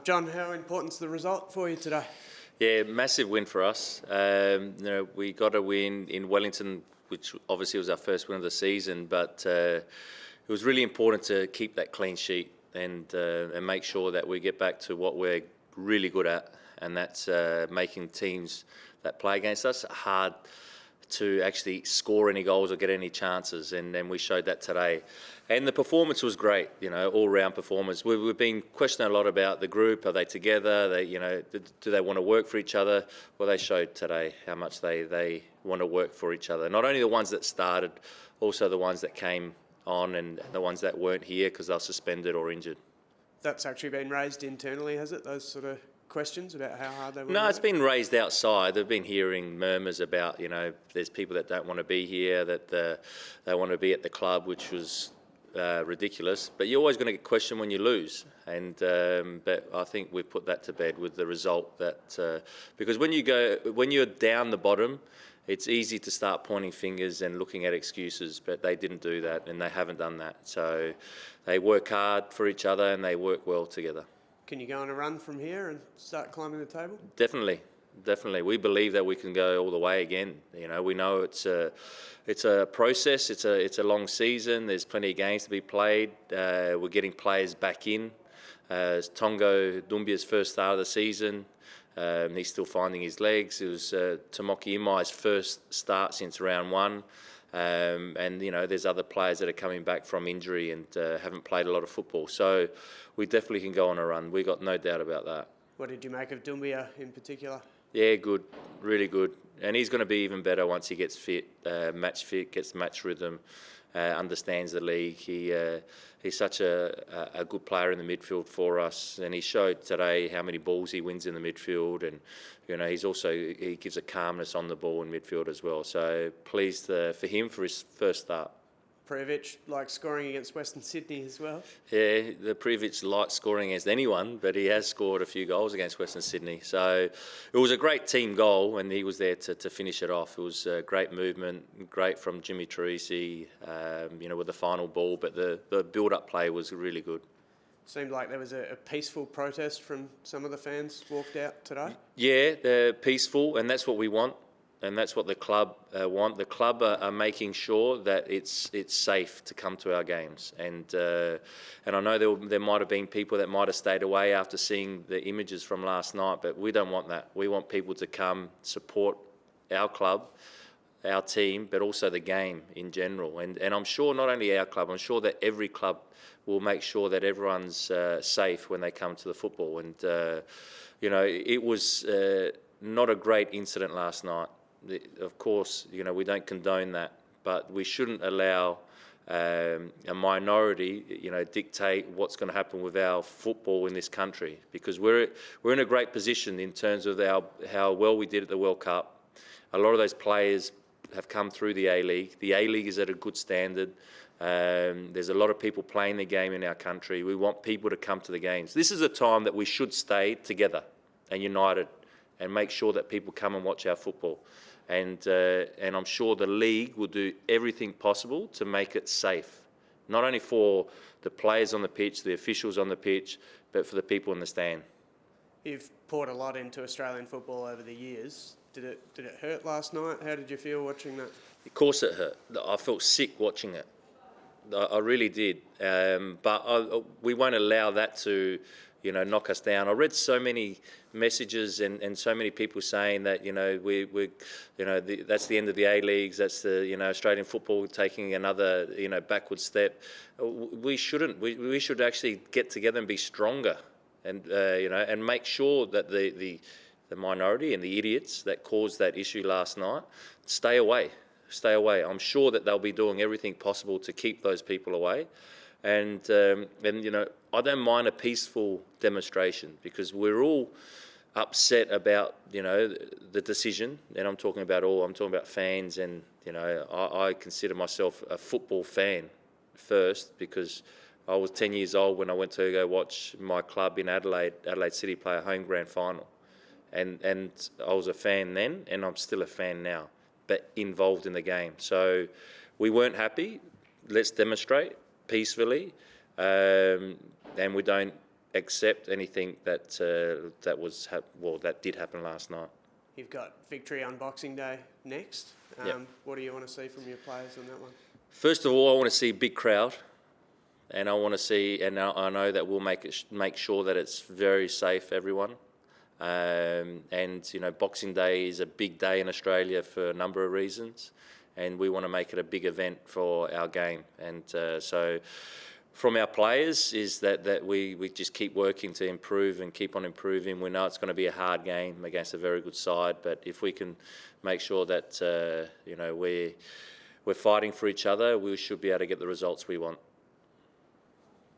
John, how important is the result for you today? Yeah, massive win for us. We got a win in Wellington, which obviously was our first win of the season, but it was really important to keep that clean sheet and make sure that we get back to what we're really good at, and that's making teams that play against us hard to actually score any goals or get any chances, and we showed that today. And the performance was great, all-round performance. We've been questioning a lot about the group. Are they together? Do they want to work for each other? Well, they showed today how much they want to work for each other. Not only the ones that started, also the ones that came on and the ones that weren't here because they were suspended or injured. That's actually been raised internally, has it? Those sort of questions about how hard they want to No, work? it's been raised outside. They've been hearing murmurs about, there's people that don't want to be here, that they want to be at the club, which was ridiculous. But you're always going to get questioned when you lose. And but I think we've put that to bed with the result that because when you're down the bottom, it's easy to start pointing fingers and looking at excuses, but they didn't do that and they haven't done that. So they work hard for each other and they work well together. Can you go on a run from here and start climbing the table? Definitely. We believe that we can go all the way again. We know it's a process. It's a long season. There's plenty of games to be played. We're getting players back in. Tongo Dumbia's first start of the season. He's still finding his legs. It was Tomoki Imai's first start since round one. And there's other players that are coming back from injury and haven't played a lot of football. So we definitely can go on a run. We got no doubt about that. What did you make of Dumbia in particular? Yeah, good, really good. And he's going to be even better once he gets fit, match fit, gets match rhythm, understands the league. He's such a good player in the midfield for us, and he showed today how many balls he wins in the midfield, and he gives a calmness on the ball in midfield as well. So pleased for him for his first start. Prijovic likes scoring against Western Sydney as well. Yeah, the Prijovic likes scoring against anyone, but he has scored a few goals against Western Sydney. So it was a great team goal, and he was there to finish it off. It was a great movement, great from Jimmy Teresi, with the final ball, but the build-up play was really good. Seemed like there was a peaceful protest from some of the fans walked out today. Yeah, they're peaceful, and that's what we want. And that's what the club want. The club are making sure that it's safe to come to our games. And I know there might have been people that might have stayed away after seeing the images from last night, but we don't want that. We want people to come support our club, our team, but also the game in general. And I'm sure not only our club, I'm sure that every club will make sure that everyone's safe when they come to the football. And, it was not a great incident last night. Of course, we don't condone that, but we shouldn't allow a minority, dictate what's going to happen with our football in this country, because we're in a great position in terms of how well we did at the World Cup. A lot of those players have come through the A-League. The A-League is at a good standard. There's a lot of people playing the game in our country. We want people to come to the games. This is a time that we should stay together and united and make sure that people come and watch our football. And I'm sure the league will do everything possible to make it safe, not only for the players on the pitch, the officials on the pitch, but for the people in the stand. You've poured a lot into Australian football over the years. Did it hurt last night? How did you feel watching that? Of course it hurt. I felt sick watching it. I really did. But we won't allow that to knock us down. I read so many messages and so many people saying that that's the end of the A-Leagues. That's the Australian football taking another backward step. We shouldn't. We should actually get together and be stronger, and and make sure that the minority and the idiots that caused that issue last night stay away. Stay away. I'm sure that they'll be doing everything possible to keep those people away. And I don't mind a peaceful demonstration, because we're all upset about the decision, and I'm talking about fans, and I consider myself a football fan first, because I was 10 years old when I went to go watch my club in Adelaide City play a home grand final, and I was a fan then, and I'm still a fan now, but involved in the game. So we weren't happy. Let's demonstrate peacefully, and we don't accept anything that that did happen last night. You've got Victory on Boxing Day next. Yep. What do you want to see from your players on that one? First of all, I want to see a big crowd, and I want to see, and I know that we'll make sure that it's very safe, everyone. And you know, Boxing Day is a big day in Australia for a number of reasons, and we want to make it a big event for our game. And so, from our players is that we just keep working to improve and keep on improving. We know it's going to be a hard game against a very good side, but if we can make sure that you know we're fighting for each other, we should be able to get the results we want.